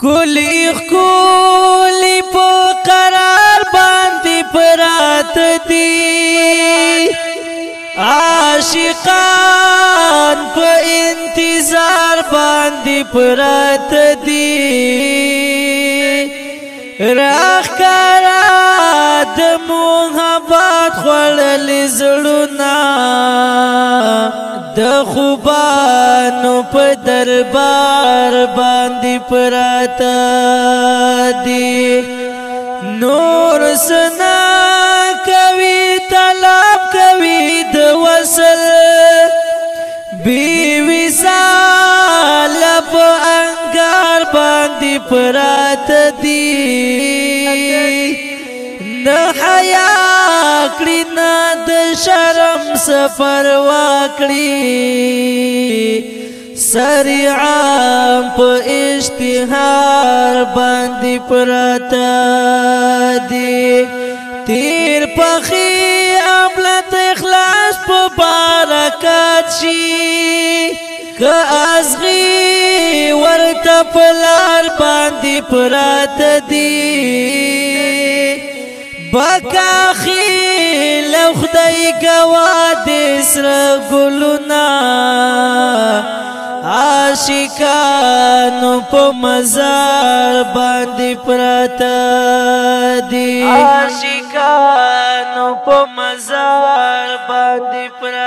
خکولی خکولی پا قرار باندی پرات دی عاشقان پا انتظار باندی پرات دی راخ کارا د محبت خوړل زړونه د خوبانو په دربار باندې پراته دي نور سنا کوي طلب کوي د وصل بی وصال په انګار باندې پراته دي نه حیا کړی نه د شرم سفر واکړي سریعا په اشتهار باندې پراته دي تیر پخی عملت اخلاص په برکات شي که ازغي ورته پلار باندې پراته دي بکا خیل خدای گوا د سره ګلونا عاشقانو په مزار باندې پراته دي عاشقانو په مزار باندې پراته